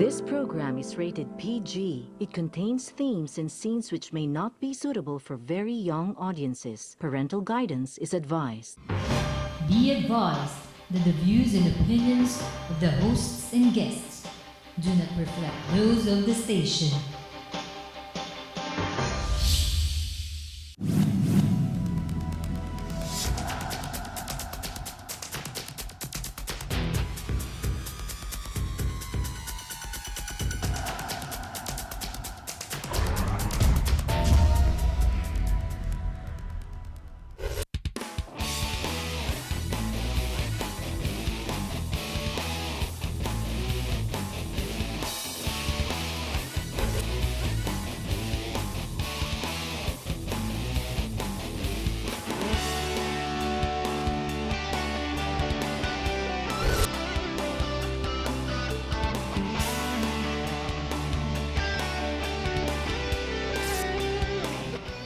This program is rated PG. It contains themes and scenes which may not be suitable for very young audiences. Parental guidance is advised. Be advised that the views and opinions of the hosts and guests do not reflect those of the station.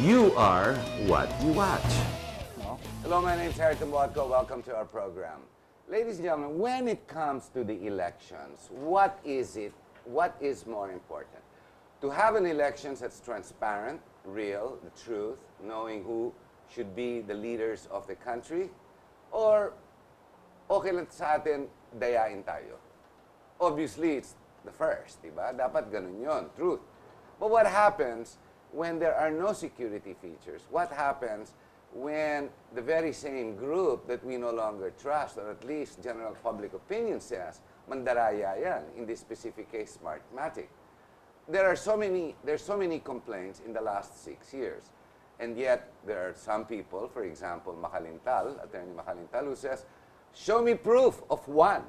You are what you watch. Hello, my name is Harry Tumbuatco. Welcome to our program. Ladies and gentlemen, when it comes to the elections, what is it? What is more important? To have an election that's transparent, real, the truth, knowing who should be the leaders of the country, or okay lang sa atin, dayain tayo. Obviously, it's the first, diba? Dapat ganun yun, truth. But what happens when there are no security features? What happens when the very same group that we no longer trust, or at least general public opinion says, mandaraya yan, in this specific case, Smartmatic? There's so many complaints in the last 6 years. And yet, there are some people, for example, Attorney Macalintal, who says, show me proof of one.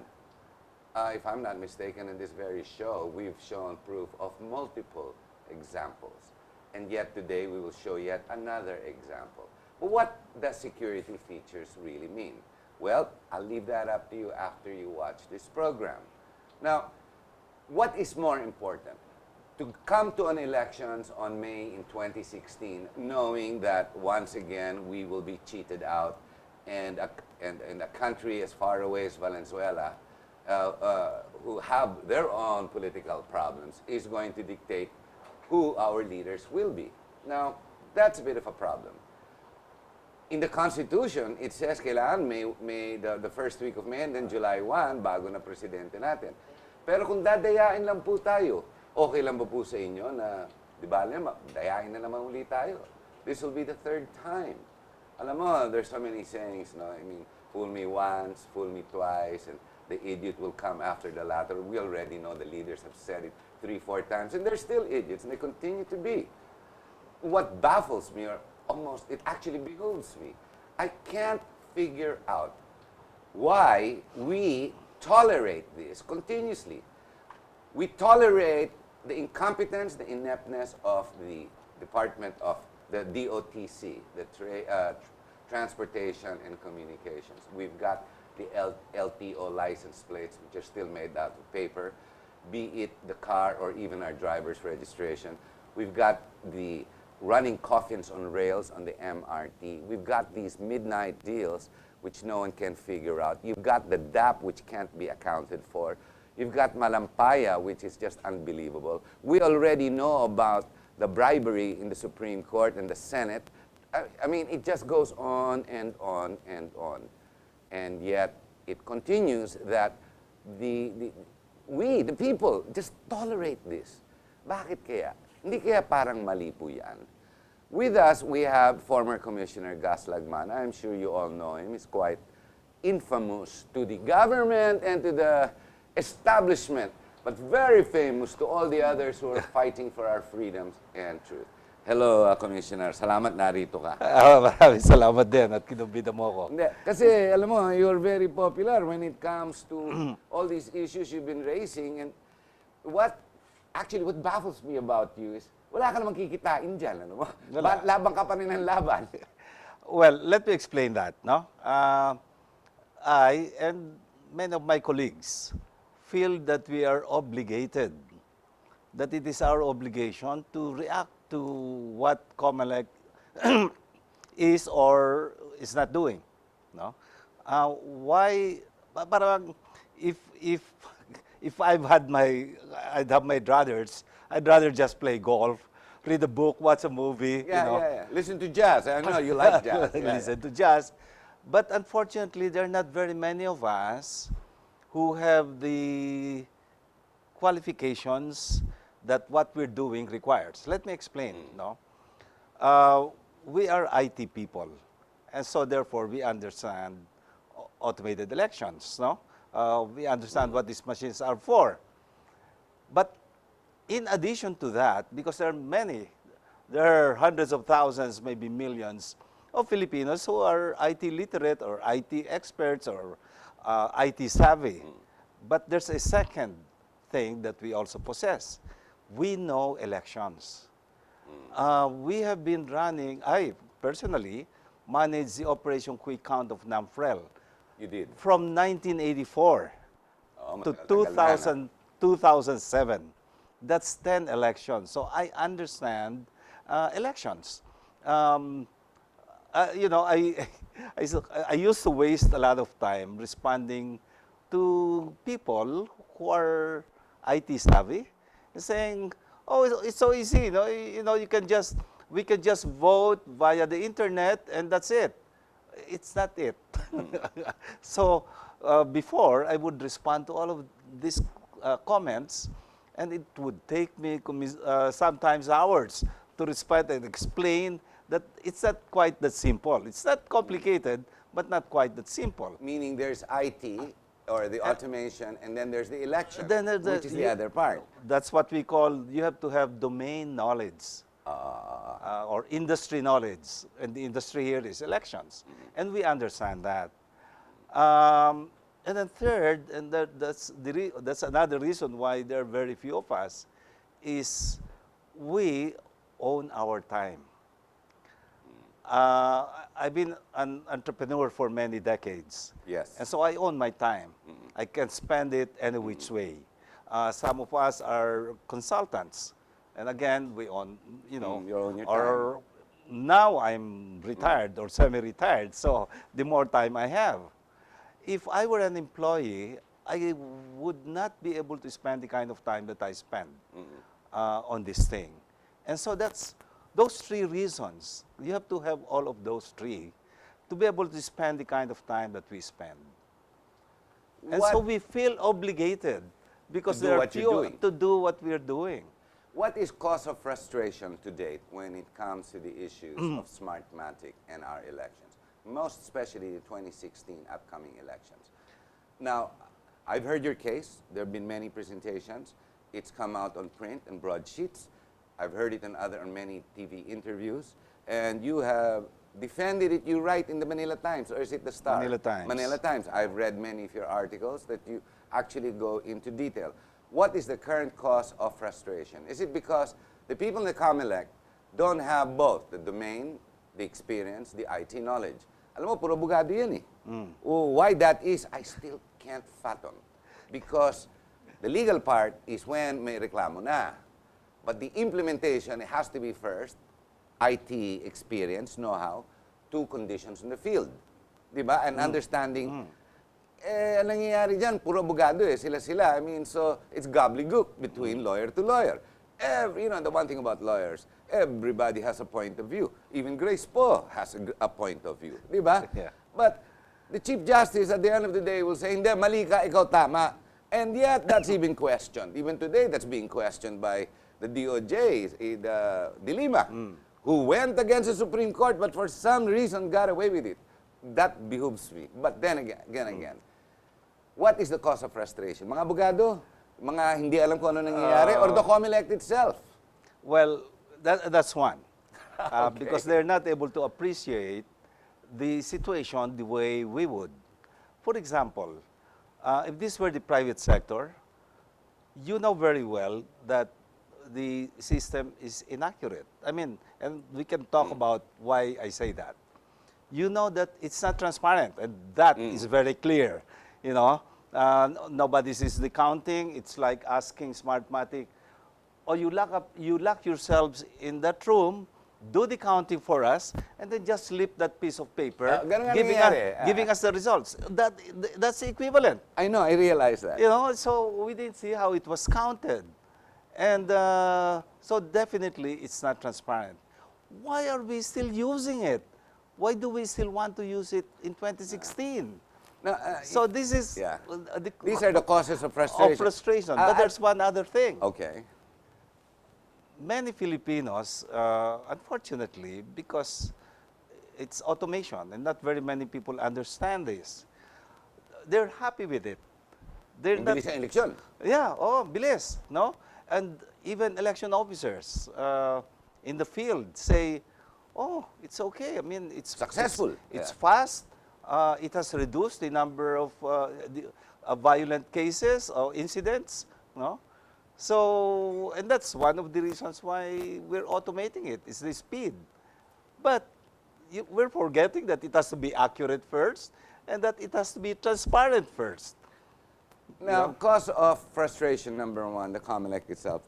If I'm not mistaken, in this very show, we've shown proof of multiple examples. And yet today we will show yet another example. But what does security features really mean? Well, I'll leave that up to you after you watch this program. Now, what is more important? To come to an elections on May in 2016, knowing that once again we will be cheated out, and a country as far away as Venezuela, who have their own political problems, is going to dictate who our leaders will be. Now, that's a bit of a problem. In the Constitution, it says kailangan the first week of May and then July 1, bago na presidente natin. Pero kung dadayain lang po tayo, okay lang ba po sa inyo na, di ba, dayain na naman uli tayo? This will be the third time. Alam mo, there's so many sayings, no? I mean, fool me once, fool me twice, and the idiot will come after the latter. We already know the leaders have said it 3-4 times, and they're still idiots, and they continue to be. What baffles me, or almost, it actually behooves me, I can't figure out why we tolerate this continuously. We tolerate the incompetence, the ineptness of the Department of the DOTC, the Transportation and Communications. We've got the LTO license plates, which are still made out of paper, be it the car or even our driver's registration. We've got the running coffins on rails on the MRT. We've got these midnight deals, which no one can figure out. You've got the DAP, which can't be accounted for. You've got Malampaya, which is just unbelievable. We already know about the bribery in the Supreme Court and the Senate. I mean, it just goes on and on and on. And yet, it continues that we, the people, just tolerate this. Bakit kaya? Hindi kaya parang mali po yan? With us, we have former Commissioner Gus Lagman. I'm sure you all know him. He's quite infamous to the government and to the establishment, but very famous to all the others who are fighting for our freedoms and truth. Hello, Commissioner. Salamat narito ka. Maraming salamat din at kinumbida mo ako. Hindi, kasi alam mo, you're very popular when it comes to all these issues you've been raising. And what baffles me about you is, wala ka namang kikitain dyan. Ano mo? Laban ka pa rin ng laban. Well, let me explain that. No? I and many of my colleagues feel that we are obligated, that it is our obligation to react to what Comelec is or is not doing. No? Why? Parang if if I'd have my druthers, I'd rather just play golf, read a book, watch a movie, Yeah, you know. yeah, yeah. Listen to jazz. I know you like jazz. Yeah, Listen to jazz. But unfortunately, there are not very many of us who have the qualifications that what we're doing requires. Let me explain. No, we are IT people, and so therefore we understand automated elections. No, we understand what these machines are for. But in addition to that, because there are hundreds of thousands, maybe millions of Filipinos who are IT literate or IT experts or IT savvy. But there's a second thing that we also possess. We know elections. We have been running, I personally managed the Operation Quick Count of NAMFREL You did. from 1984 Oh, to matagal na, no? 2007. That's 10 elections. So I understand elections. You know, I used to waste a lot of time responding to people who are IT savvy, saying, "Oh, it's so easy. You know, we can just vote via the internet, and that's it." It's not it. So before, I would respond to all of these comments, and it would take me sometimes hours to respond and explain that it's not quite that simple. It's not complicated, but not quite that simple. Meaning there's IT or the automation, and then there's the election, Then there's which is the other part. That's what we call, you have to have domain knowledge or industry knowledge. And the industry here is elections. And we understand that. And then third, and that's another reason why there are very few of us, is we own our time. I've been an entrepreneur for many decades. Yes. And so I own my time. I can spend it any which way. Some of us are consultants. And again, we own, you know, you own your or now I'm retired or semi-retired, so the more time I have. If I were an employee, I would not be able to spend the kind of time that I spend on this thing. And so that's those three reasons. You have to have all of those three to be able to spend the kind of time that we spend. And so we feel obligated because do there are what you're few doing. to do what we're doing. What is cause of frustration to date when it comes to the issues of Smartmatic and our elections, most especially the 2016 upcoming elections? Now, I've heard your case. There have been many presentations. It's come out on print and broadsheets. I've heard it on many TV interviews. And you have defended it, you write in the Manila Times, or is it the Star? Manila Times. Manila Times. I've read many of your articles that you actually go into detail. What is the current cause of frustration? Is it because the people in the Comelec don't have both the domain, the experience, the IT knowledge? Alam mo, puro bugado yan eh. Why that is, I still can't fathom. Because the legal part is when may reklamo na. But the implementation, it has to be first, IT experience, know-how, two conditions in the field. Diba? And understanding, ang nangyayari dyan, puro abogado eh, sila-sila. I mean, so it's gobbledygook between lawyer to lawyer. You know, the one thing about lawyers, everybody has a point of view. Even Grace Po has a point of view. Diba? Yeah. But the Chief Justice at the end of the day will say, hindi, mali ka, ikaw tama. And yet, that's even questioned. Even today, that's being questioned by the DOJ, De Lima, who went against the Supreme Court, but for some reason got away with it. That behooves me. But then again, what is the cause of frustration? Mga abogado, mga hindi alam kung ano nangyayari, or the Comelec itself? Well, that's one. Because they're not able to appreciate the situation the way we would. For example, if this were the private sector, you know very well that the system is inaccurate. I mean, and we can talk about why I say that. You know that it's not transparent, and that is very clear. You know, nobody sees the counting. It's like asking Smartmatic, "Oh, you lock yourselves in that room do the counting for us, and then just slip that piece of paper, ganun nga giving, nangyayari. giving us the results. That's the equivalent. I know, I realize that. You know, so we didn't see how it was counted. And so definitely it's not transparent. Why are we still using it? Why do we still want to use it in 2016? No, So this is yeah. the These are the causes of frustration. of frustration. But there's one other thing. Okay. Many Filipinos, unfortunately, because it's automation and not very many people understand this, they're happy with it. They're Ang not, bilis ng eleksyon. yeah, oh, bilis, no? And even election officers in the field say, oh, it's okay. I mean, it's Successful. It's Yeah. fast. It has reduced the number of violent cases or incidents, no? So, and that's one of the reasons why we're automating it, is the speed. But we're forgetting that it has to be accurate first and that it has to be transparent first. Now, cause of frustration, number one, the Comelec itself.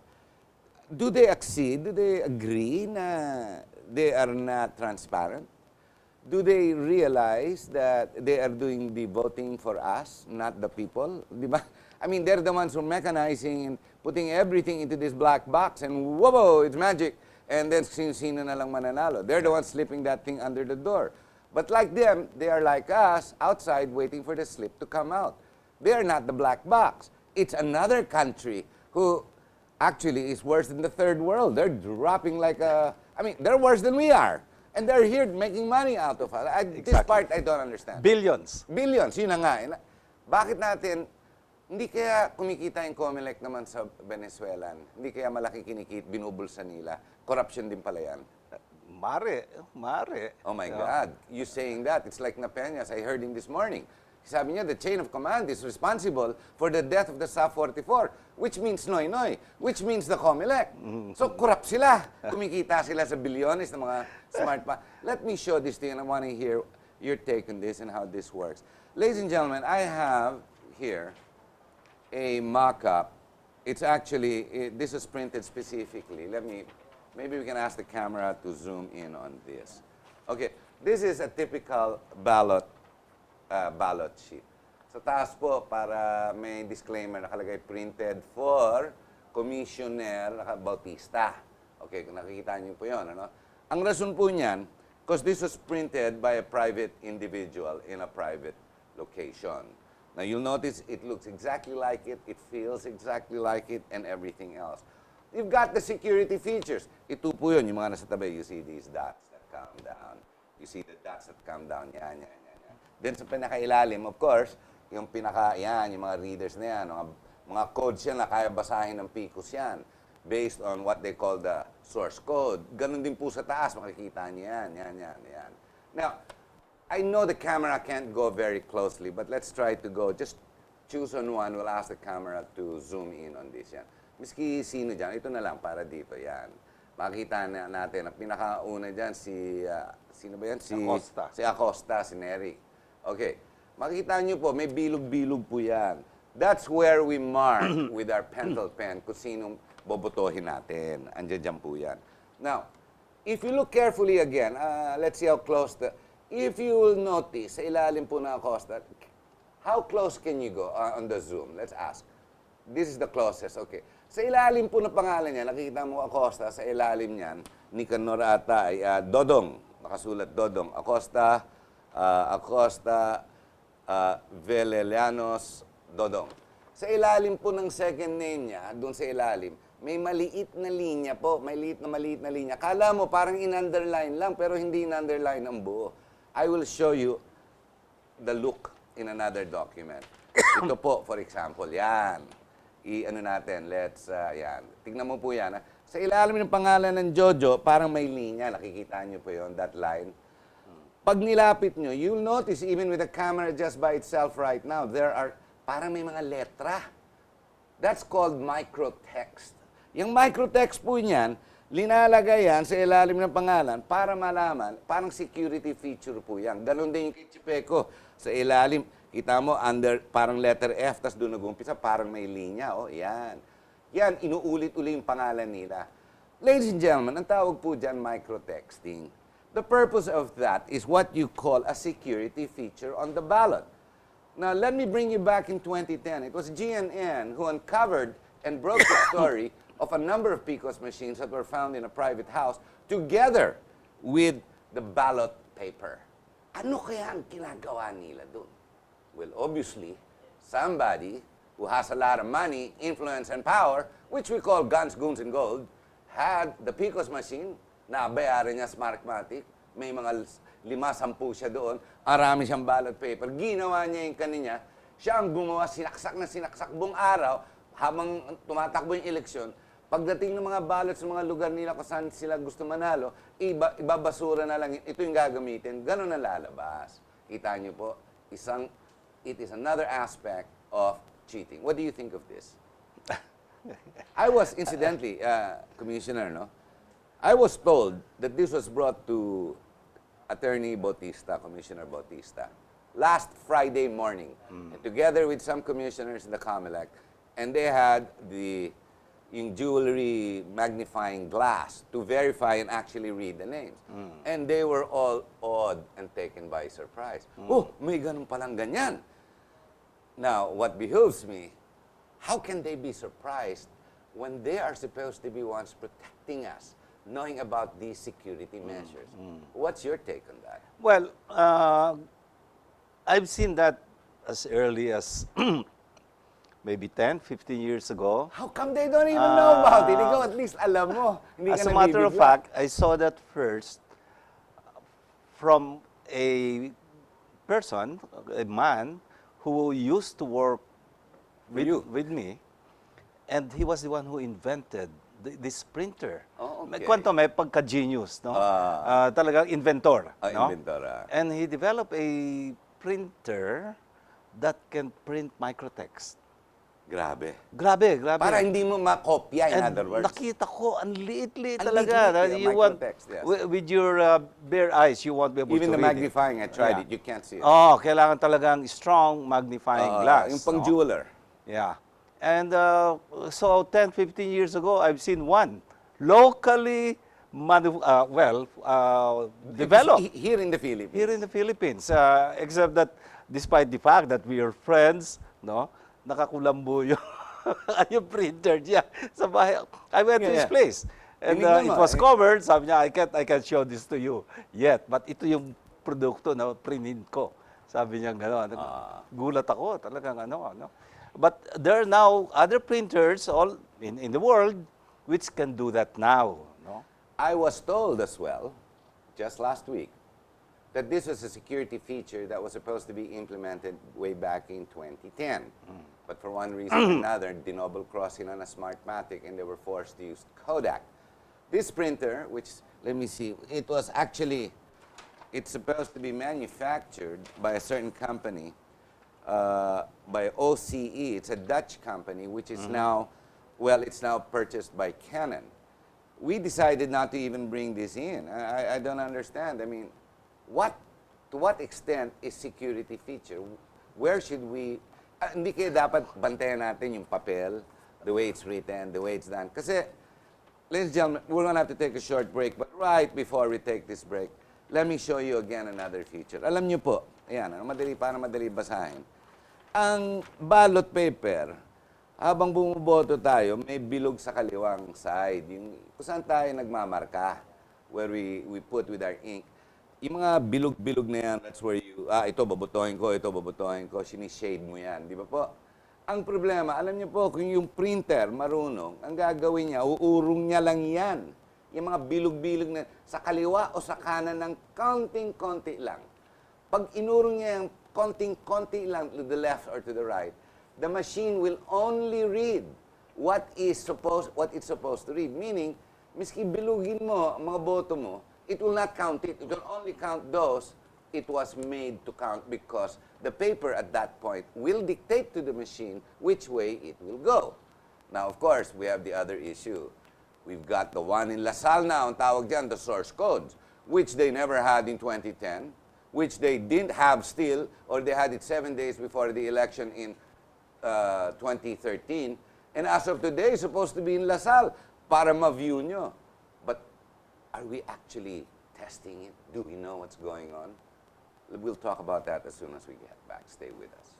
Do they accede? Do they agree na they are not transparent? Do they realize that they are doing the voting for us, not the people? Di ba? I mean, they're the ones who are mechanizing and putting everything into this black box and whoa, it's magic. And then sino na lang mananalo. They're the ones slipping that thing under the door. But like them, they are like us, outside waiting for the slip to come out. They are not the black box. It's another country who actually is worse than the third world. They're dropping like a... I mean, they're worse than we are. And they're here making money out of us. This part I don't understand. Billions. Billions, yun na nga. Bakit natin, hindi kaya kumikita yung Comelec naman sa Venezuelan? Hindi kaya malaki kinikit, binubulsa nila? Corruption din pala yan. Mare. Oh my God, you saying that, it's like Napeñas, I heard him this morning. Sabi niya, the chain of command is responsible for the death of the SA-44, which means Noy-Noy, which means the Comelec. So, corrupt sila. Kumikita sila sa bilyones ng mga smart pa. Let me show this to you, and I want to hear your take on this and how this works. Ladies and gentlemen, I have here a mock-up. It's actually, this is printed specifically. Maybe we can ask the camera to zoom in on this. Okay, this is a typical ballot sheet. Sa taas po, para may disclaimer, nakalagay printed for Commissioner Bautista. Okay, kung nakikita niyo po yun. Ano? Ang rason po niyan, because this was printed by a private individual in a private location. Now, you'll notice it looks exactly like it feels exactly like it, and everything else. You've got the security features. Ito po yun, yung mga nasa tabi. You see these dots that come down. You see the dots that come down. Yan. Then sa pinakailalim, of course, yung yung mga readers na yan, mga codes yan na kaya basahin ng PICOs yan, based on what they call the source code. Ganun din po sa taas, makikita niyo yan. Now, I know the camera can't go very closely, but let's try to go. Just choose on one. We'll ask the camera to zoom in on this. Yan. Miski sino dyan, ito na lang para dito. Yan. Makikita natin, ang pinakauna dyan, sino ba yan? Acosta. Si Acosta, si Nery. Okay. Makikita nyo po, may bilog-bilog po yan. That's where we mark with our pencil pen kung sinong bobotohin natin. Andiyan po yan. Now, if you look carefully again, let's see how close if you will notice, sa ilalim po na Acosta, how close can you go on the zoom? Let's ask. This is the closest, okay. Sa ilalim po na pangalan niya, nakikita mo Acosta, sa ilalim niyan, Nicanor ata ay Dodong. Nakasulat Dodong. Acosta, Velelianos, Dodong. Sa ilalim po ng second name niya, doon sa ilalim, may maliit na linya po, maliit na linya. Kala mo parang in-underline lang, pero hindi in-underline ang buo. I will show you the look in another document. Ito po, for example, yan. I-ano natin, yan. Tignan mo po yan. Sa ilalim ng pangalan ng Jojo, parang may linya. Nakikita niyo po yon, that line. Pag nilapit nyo, you'll notice even with the camera just by itself right now, there are, parang may mga letra. That's called microtext. Yung microtext po niyan, linalagay yan sa ilalim ng pangalan para malaman, parang security feature po yan. Ganon din yung Kichipeco sa ilalim. Kita mo, under, parang letter F, tas doon nag-umpisa, parang may linya. Oh, yan. Yan, inuulit-uli yung pangalan nila. Ladies and gentlemen, ang tawag po dyan microtexting. The purpose of that is what you call a security feature on the ballot. Now, let me bring you back in 2010. It was GNN who uncovered and broke the story of a number of PCOS machines that were found in a private house together with the ballot paper. Ano kaya ang ginagawa nila doon? Well, obviously, somebody who has a lot of money, influence, and power, which we call guns, goons, and gold, had the PCOS machine, nabayaran niya Smartmatic, may mga 5-10 siya doon, arami siyang ballot paper, ginawa niya yung kaninya, siya ang gumawa, sinaksak na sinaksak buong araw, habang tumatakbo yung eleksyon, pagdating ng mga ballot sa mga lugar nila kung saan sila gusto manalo, ibabasura na lang, ito yung gagamitin, gano'n na lalabas. Kita niyo po, it is another aspect of cheating. What do you think of this? I was, incidentally, Commissioner, no? I was told that this was brought to Attorney Bautista, Commissioner Bautista, last Friday morning, together with some commissioners in the Comelec, and they had yung jewelry magnifying glass to verify and actually read the names. And they were all awed and taken by surprise. Oh, may ganun palang ganyan. Now, what behooves me, how can they be surprised when they are supposed to be ones protecting us, knowing about these security measures? What's your take on that? Well, I've seen that as early as maybe 10, 15 years ago. How come they don't even know about it? Ikaw at least alam mo. Hindi As ka a matter of nabibigla. fact, I saw that first from a person, a man, who used to work with me, and he was the one who invented this printer. Oh, okay. Kwento may pagka-genius, no? Talagang inventor. no? Inventor. And he developed a printer that can print microtext. Grabe. Grabe. Para hindi mo makopya, in And other words. nakita ko, ang liit-liit Ang talaga. liit-liit, You want, microtext, yes. with your bare eyes, you won't be able Even to the read magnifying, I tried Yeah. it, you can't see it. Oh, kailangan talagang strong magnifying glass. Yung pang no? jeweler. Yeah. And so 10, 15 years ago, I've seen one locally developed Here in the Philippines. here in the Philippines. Except that despite the fact that we are friends, no, nakakulambo yung printer niya sa bahay. I went to his place. And Tinignan it mo, was covered. Sabi niya, I can't show this to you yet. But ito yung produkto na printin ko. Sabi niya gano'n. Gulat ako. Talagang ano. But there are now other printers all in the world which can do that now. No? I was told as well, just last week, that this was a security feature that was supposed to be implemented way back in 2010. But for one reason or another, dinoble crossing on a Smartmatic, and they were forced to use Kodak. This printer, which, let me see, it's supposed to be manufactured by a certain company, by OCE. It's a Dutch company, which is now purchased by Canon. We decided not to even bring this in. I don't understand. I mean, to what extent is security feature? Where should we, hindi kaya dapat bantayan natin yung papel, the way it's written, the way it's done. Kasi, ladies and gentlemen, we're going to have to take a short break, but right before we take this break, let me show you again another feature. Alam niyo po, ayan, para madali basahin. Ang ballot paper, habang bumuboto tayo, may bilog sa kaliwang side. Yung, kung saan tayo nagmamarka, where we put with our ink. Yung mga bilog-bilog na yan, that's where you, ito babotohin ko, sinishade mo yan. Di ba po? Ang problema, alam niyo po, kung yung printer marunong, ang gagawin niya, uurong niya lang yan. Yung mga bilog-bilog na sa kaliwa o sa kanan ng konting-konti lang. Pag inurong niya yung konting-konti lang to the left or to the right, the machine will only read what it's supposed to read. Meaning, miski bilugin mo ang mga boto mo, it will not count it. It will only count those it was made to count, because the paper at that point will dictate to the machine which way it will go. Now, of course, we have the other issue. We've got the one in LaSalle now, ang tawag dyan, the source codes, which they never had in 2010, which they didn't have still, or they had it 7 days before the election in 2013. And as of today, it's supposed to be in LaSalle para ma-view nyo. are we actually testing it? Do we know what's going on? We'll talk about that as soon as we get back. Stay with us.